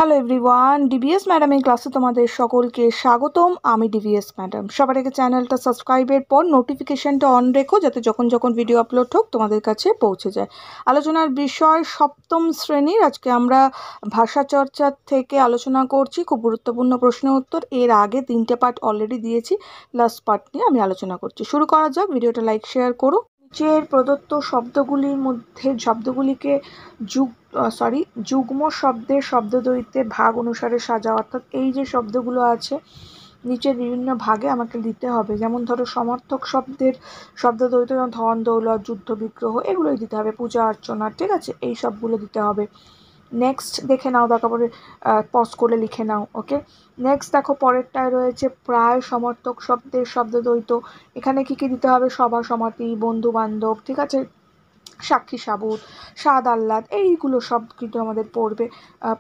Hello everyone, DVS ম্যাডামের ক্লাসে তোমাদের সকলকে স্বাগতম। আমি ডিভিএস ম্যাডাম। সবার আগে চ্যানেলটা সাবস্ক্রাইবের পর নোটিফিকেশনটা অন রেখো, যাতে যখন যখন ভিডিও আপলোড হোক তোমাদের কাছে পৌঁছে যায়। আলোচনার বিষয় সপ্তম শ্রেণীর। আজকে আমরা ভাষা চর্চার থেকে আলোচনা করছি, খুব গুরুত্বপূর্ণ প্রশ্ন উত্তর। এর আগে 3টে পার্ট অলরেডি দিয়েছি, লাস্ট পার্ট নিয়ে আমি আলোচনা করছি। শুরু করা যাক। ভিডিওটা লাইক শেয়ার করো। নিচের প্রদত্ত শব্দগুলির মধ্যে শব্দগুলিকে যুগ্ম শব্দের শব্দদ্বৈতের ভাগ অনুসারে সাজাও। অর্থাৎ এই যে শব্দগুলো আছে নিচের বিভিন্ন ভাগে আমাকে দিতে হবে। যেমন ধরো সমার্থক শব্দের শব্দদ্বৈত, যেমন ধন দৌলত, যুদ্ধ বিগ্রহ, এগুলোই দিতে হবে। পূজা অর্চনা, ঠিক আছে, এই সবগুলো দিতে হবে। নেক্সট দেখে নাও, তারপরে পজ করে লিখে নাও। ওকে, নেক্সট দেখো পরেরটায় রয়েছে প্রায় সমর্থক শব্দের শব্দদ্বৈত। এখানে কি কি দিতে হবে? সভা সমাতি, বন্ধু বান্ধব, ঠিক আছে, সাক্ষী সাবুত, স্বাদ আহ্লাদ, এইগুলো সব কিন্তু আমাদের পড়বে।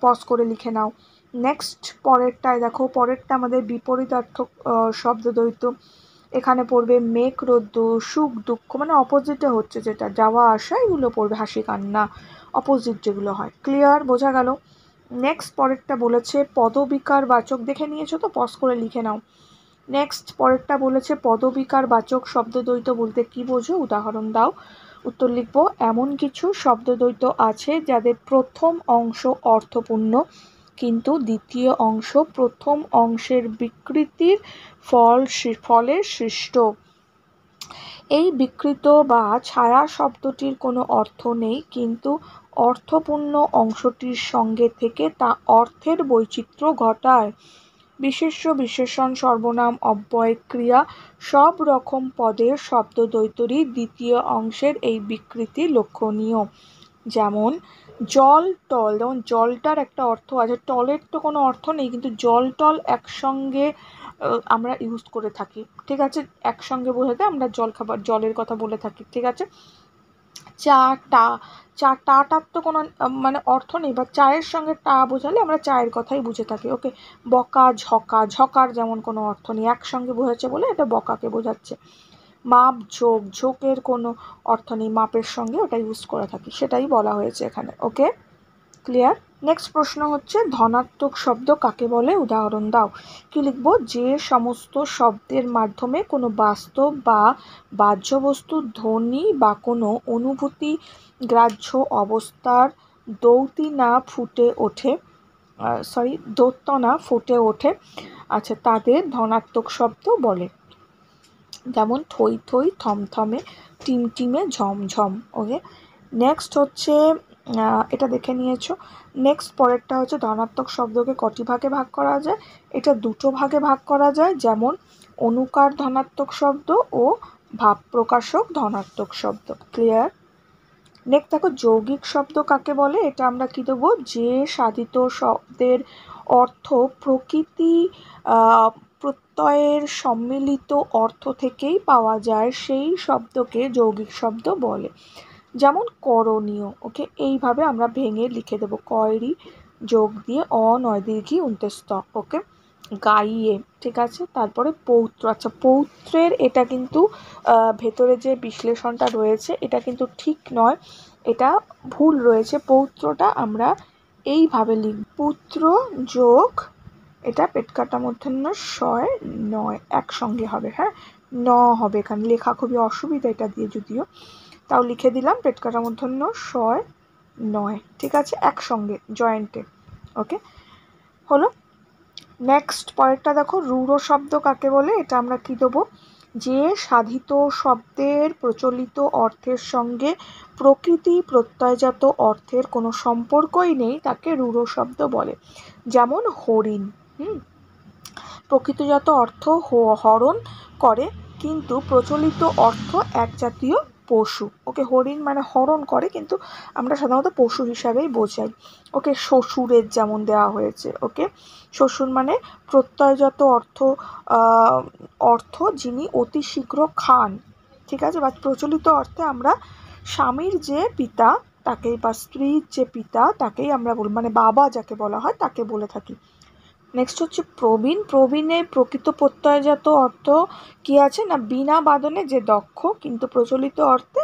পজ করে লিখে নাও। নেক্সট পরেরটায় দেখো, পরেরটা আমাদের বিপরীতার্থক শব্দদ্বৈত। এখানে পড়বে মেঘ রোদ্দুর, সুখ দুঃখ, মানে অপোজিটে হচ্ছে যেটা, যাওয়া আসা, এগুলো পড়বে। হাসি কান্না, অপোজিট যেগুলো হয়। ক্লিয়ার? বোঝা গেল? নেক্সট পরেরটা বলেছে পদবিকার বাচক। দেখে নিয়েছো তো? পজ করে লিখে নাও। নেক্সট পরেরটা বলেছে পদবিকার বাচক শব্দদ্বৈত বলতে কি বোঝো? উদাহরণ দাও। উত্তর লিখবো, এমন কিছু শব্দদ্বৈত আছে যাদের প্রথম অংশ অর্থপূর্ণ, কিন্তু দ্বিতীয় অংশ প্রথম অংশের বিকৃতির ফলে সৃষ্ট। এই বিকৃত বা ছায়া শব্দটির কোনো অর্থ নেই, কিন্তু অর্থপূর্ণ অংশটির সঙ্গে থেকে তা অর্থের বৈচিত্র্য ঘটায়। বিশেষ্য, বিশেষণ, সর্বনাম, অব্যয়, ক্রিয়া, সব রকম পদের শব্দদ্বৈতরই দ্বিতীয় অংশের এই বিকৃতি লক্ষণীয়। যেমন জল টল, যেমন জলটার একটা অর্থ আছে, টলের তো কোনো অর্থ নেই, কিন্তু জল টল একসঙ্গে আমরা ইউজ করে থাকি, ঠিক আছে, একসঙ্গে বোঝাতে আমরা জলের কথা বলে থাকি, ঠিক আছে। চা টা, টাটার তো কোনো মানে অর্থ নেই, বা চায়ের সঙ্গে টা বোঝালে আমরা চায়ের কথাই বুঝে থাকি। ওকে, বকা, ঝকা, ঝকার যেমন কোনো অর্থ নেই, একসঙ্গে বোঝাচ্ছে বলে এটা বকাকে বোঝাচ্ছে। মাপ, ঝোঁক, ঝোঁকের কোনো অর্থ নেই, মাপের সঙ্গে ওটা ইউজ করে থাকি, সেটাই বলা হয়েছে এখানে। ওকে, ক্লিয়ার? নেক্সট প্রশ্ন হচ্ছে ধনাত্মক শব্দ কাকে বলে? উদাহরণ দাও। কি লিখবো? যে সমস্ত শব্দের মাধ্যমে কোনো বাস্তব বা বাহ্য বস্তুর ধ্বনি বা কোনো অনুভূতি গ্রাহ্য অবস্থার দ্যোতনা ফুটে ওঠে, আচ্ছা, তাদের ধনাত্মক শব্দ বলে। যেমন থই থই, থমথমে, টিমটিমে, ঝমঝম। ওকে, নেক্সট হচ্ছে এটা দেখে নিয়েছো। নেক্সট পরেরটা হচ্ছে ধনাত্মক শব্দকে কটি ভাগে ভাগ করা যায়? এটা দুটো ভাগে ভাগ করা যায়, যেমন অনুকার ধনাত্মক শব্দ ও ভাব প্রকাশক ধনাত্মক শব্দ। ক্লিয়ার? নেক্সট দেখো যৌগিক শব্দ কাকে বলে? এটা আমরা কি দেবো? যে সাধিত শব্দের অর্থ প্রকৃতি প্রত্যয়ের সম্মিলিত অর্থ থেকেই পাওয়া যায়, সেই শব্দকে যৌগিক শব্দ বলে। যেমন করণীয়। ওকে, এইভাবে আমরা ভেঙে লিখে দেবো, কয়রি যোগ দিয়ে অনয় দীর্ঘি উন্তেস্ত। ওকে, গাইয়ে, ঠিক আছে। তারপরে পৌত্র, আচ্ছা, পৌত্রের এটা কিন্তু ভেতরে যে বিশ্লেষণটা রয়েছে এটা কিন্তু ঠিক নয়, এটা ভুল রয়েছে। পৌত্রটা আমরা এইভাবে লিখব, পুত্র যোগ, এটা পেটকাটা মূর্ধন্য শয় নয়, একসঙ্গে হবে। হ্যাঁ, ন হবে, এখানে লেখা খুবই অসুবিধা এটা দিয়ে, যদিও তাও লিখে দিলাম, পেটকাটা মূর্ধন্য শয় নয়, ঠিক আছে, একসঙ্গে জয়েন্টে। ওকে, হলো। নেক্সট পরেরটা দেখো রূঢ় শব্দ কাকে বলে? এটা আমরা কি দেবো? যে সাধিত শব্দের প্রচলিত অর্থের সঙ্গে প্রকৃতি প্রত্যয়জাত অর্থের কোনো সম্পর্কই নেই, তাকে রূঢ় শব্দ বলে। যেমন হরিণ, প্রকৃতিজাত অর্থ হরণ করে, কিন্তু প্রচলিত অর্থ এক জাতীয় পশু। ওকে, হরিণ মানে হরণ করে, কিন্তু আমরা সাধারণত পশু হিসাবেই বোঝাই। ওকে, শ্বশুরের যেমন দেওয়া হয়েছে। ওকে, শ্বশুর মানে প্রত্যয়জাত অর্থ যিনি অতি শীঘ্র খান, ঠিক আছে, বা প্রচলিত অর্থে আমরা স্বামীর যে পিতা তাকেই, বা স্ত্রীর যে পিতা তাকেই আমরা বলি, মানে বাবা যাকে বলা হয় তাকে বলে থাকি। নেক্সট হচ্ছে প্রবীণ। প্রবীণের প্রকৃত প্রত্যয়জাত অর্থ কি আছে না? বিনা বাদনে যে দক্ষ, কিন্তু প্রচলিত অর্থে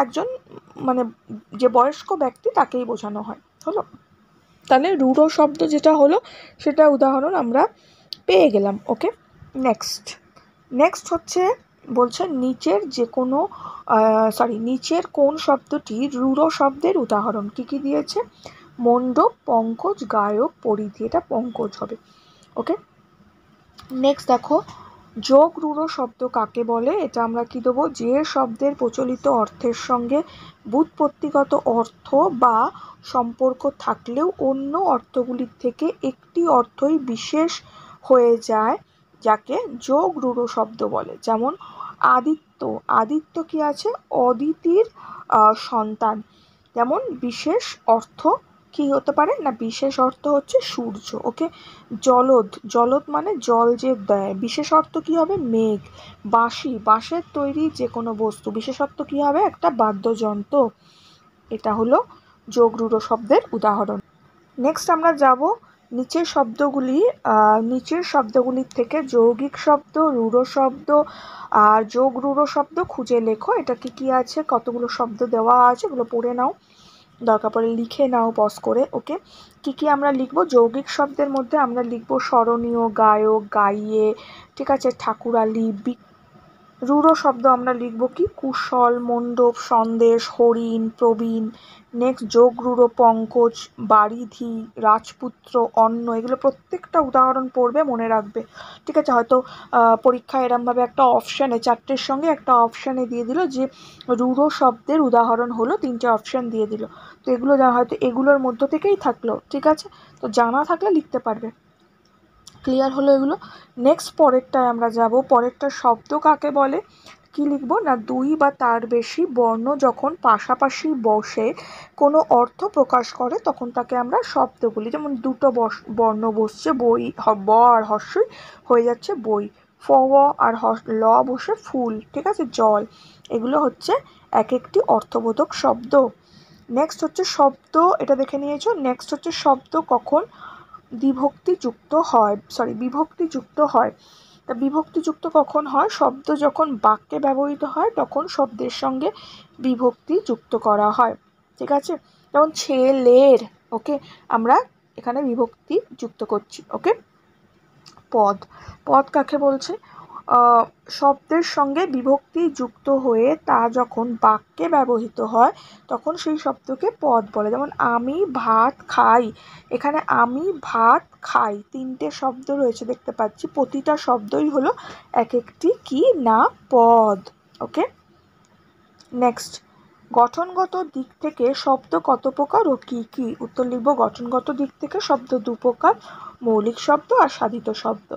একজন মানে যে বয়স্ক ব্যক্তি তাকেই বোঝানো হয়। হলো। তাহলে রূঢ় শব্দ যেটা হলো সেটা উদাহরণ আমরা পেয়ে গেলাম। ওকে, নেক্সট হচ্ছে বলছে নিচের যে কোনো নিচের কোন শব্দটি রূঢ় শব্দের উদাহরণ? কি দিয়েছে? মণ্ডপ, পঙ্কজ, গায়ক, পরিধি। এটা পঙ্কজ হবে। ওকে, নেক্সট দেখো যোগ রূঢ় শব্দ কাকে বলে? এটা আমরা কি দেবো? যে শব্দের প্রচলিত অর্থের সঙ্গে ব্যুৎপত্তিগত অর্থ বা সম্পর্ক থাকলেও অন্য অর্থগুলির থেকে একটি অর্থই বিশেষ হয়ে যায়, যাকে যোগ রূঢ় শব্দ বলে। যেমন আদিত্য কি আছে? অদিতির সন্তান। যেমন বিশেষ অর্থ কি হতে পারে না? বিশেষ অর্থ হচ্ছে সূর্য। ওকে, জলদ মানে জল যে দেয়, বিশেষ অর্থ কি হবে? মেঘ। বাঁশের তৈরি যে কোনো বস্তু, বিশেষ অর্থ কি হবে? একটা বাদ্যযন্ত্র। এটা হলো যোগ রূঢ় শব্দের উদাহরণ। নেক্সট আমরা যাব নিচের শব্দগুলির থেকে যৌগিক শব্দ, রূঢ় শব্দ আর যোগ রূঢ় শব্দ খুঁজে লেখো। এটা কি আছে? কতগুলো শব্দ দেওয়া আছে, এগুলো পড়ে নাও, দরকার পড়ে লিখে নাও পজ করে। ওকে, কি আমরা লিখবো? যৌগিক শব্দের মধ্যে আমরা লিখবো স্মরণীয়, গায়ক, গাইয়ে, ঠিক আছে, ঠাকুরালী। রূঢ় শব্দ আমরা লিখবো কি? কুশল, মণ্ডপ, সন্দেশ, হরিণ, প্রবীণ। নেক্সট যোগ রূঢ় পঙ্কজ, বারিধি, রাজপুত্র, অন্ন। এগুলো প্রত্যেকটা উদাহরণ পড়বে, মনে রাখবে। ঠিক আছে, হয়তো পরীক্ষায় এরমভাবে একটা অপশানে, 4টের সঙ্গে একটা অপশানে দিয়ে দিল যে রূঢ় শব্দের উদাহরণ হলো, 3টে অপশান দিয়ে দিল। তো এগুলো হয়তো এগুলোর মধ্য থেকেই থাকলো। ঠিক আছে, তো জানা থাকলে লিখতে পারবে। ক্লিয়ার হলো এগুলো? নেক্সট পরেরটায় আমরা যাব। পরেরটা শব্দ কাকে বলে? কি লিখবো না? 2 বা তার বেশি বর্ণ যখন পাশাপাশি বসে কোনো অর্থ প্রকাশ করে তখন তাকে আমরা শব্দ বলি। যেমন 2টো বর্ণ বসছে, বই, ব আর হর্ষই হয়ে যাচ্ছে বই, ফ আর ল বসে ফুল, ঠিক আছে, জল। এগুলো হচ্ছে এক একটি অর্থবোধক শব্দ। নেক্সট হচ্ছে শব্দ, এটা দেখে নিয়েছো। নেক্সট হচ্ছে শব্দ কখন বিভক্তিযুক্ত হয়। তা বিভক্তিযুক্ত কখন হয়? শব্দ যখন বাক্যে ব্যবহৃত হয় তখন শব্দের সঙ্গে বিভক্তি যুক্ত করা হয়। ঠিক আছে, যেমন ছেলের, ওকে, আমরা এখানে বিভক্তি যুক্ত করছি। ওকে, পদ কাকে বলছে? শব্দের সঙ্গে বিভক্তি যুক্ত হয়ে তা যখন বাক্যে ব্যবহৃত হয় তখন সেই শব্দকে পদ বলে। যেমন আমি ভাত খাই, এখানে আমি ভাত খাই 3টে শব্দ রয়েছে দেখতে পাচ্ছি, প্রতিটা শব্দই হলো এক একটি কি না পদ। ওকে, নেক্সট গঠনগত দিক থেকে শব্দ কত প্রকার ও কি? উত্তর লিখব গঠনগত দিক থেকে শব্দ 2 প্রকার, মৌলিক শব্দ আর সাধিত শব্দ।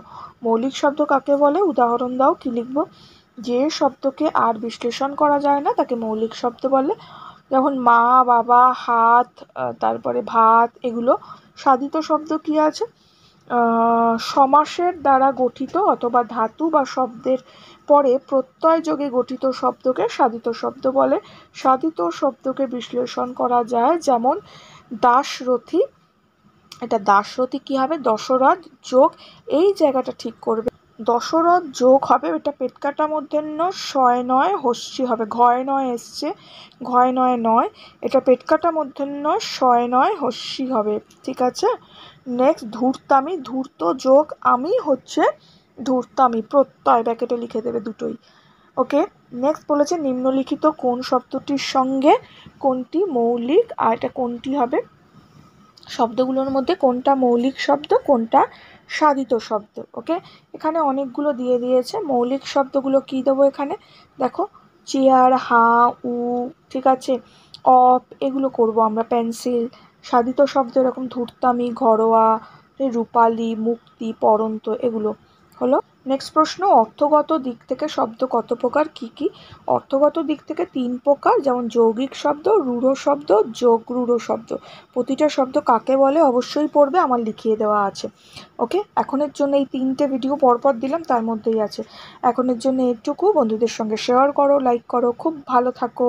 মৌলিক শব্দ কাকে বলে? উদাহরণ দাও। কি লিখব? যে শব্দকে আর বিশ্লেষণ করা যায় না তাকে মৌলিক শব্দ বলে। যেমন মা, বাবা, হাত, তারপরে ভাত, এগুলো। সাধিত শব্দ কি আছে? সমাসের দ্বারা গঠিত অথবা ধাতু বা শব্দের পরে প্রত্যয় যোগে গঠিত শব্দকে সাধিত শব্দ বলে। সাধিত শব্দকে বিশ্লেষণ করা যায়, যেমন দাশরথী, এটা দাশরথী কি হবে? দশরথ যোগ, এই জায়গাটা ঠিক করবে, দশরথ যোগ হবে, এটা পেটকাটা মূর্ধন্য শয় নয় হস্যি হবে, ঘয় নয় এসছে, ঘয় নয় নয়, এটা পেটকাটা মূর্ধন্য শয় নয় হস্যি হবে। ঠিক আছে, নেক্সট ধূর্তামি, ধূর্ত যোগ আমি হচ্ছে ধূর্তামি, প্রত্যয় ব্যাকেটে লিখে দেবে দুটোই। ওকে, নেক্সট বলেছে নিম্নলিখিত কোন শব্দটির সঙ্গে কোনটি মৌলিক, আর এটা কোনটি হবে? শব্দগুলোর মধ্যে কোনটা মৌলিক শব্দ, কোনটা সাধিত শব্দ? ওকে, এখানে অনেকগুলো দিয়ে দিয়েছে। মৌলিক শব্দগুলো কি দেবো এখানে? দেখো, চেয়ার, হাঁ, উ, ঠিক আছে, অপ, এগুলো করব আমরা, পেন্সিল। সাধিত শব্দ এরকম ধূর্তামি, ঘরোয়া, রূপালী, মুক্তি, পরন্ত, এগুলো হলো। নেক্সট প্রশ্ন, অর্থগত দিক থেকে শব্দ কত প্রকার? কি? অর্থগত দিক থেকে 3 প্রকার, যেমন যৌগিক শব্দ, রূঢ় শব্দ, যোগ রূঢ় শব্দ। প্রতিটা শব্দ কাকে বলে অবশ্যই পড়বে, আমার লিখিয়ে দেওয়া আছে। ওকে, এখনের জন্য এই 3টে ভিডিও পরপর দিলাম, তার মধ্যেই আছে। এখনের জন্য এটুকু, বন্ধুদের সঙ্গে শেয়ার করো, লাইক করো, খুব ভালো থাকো।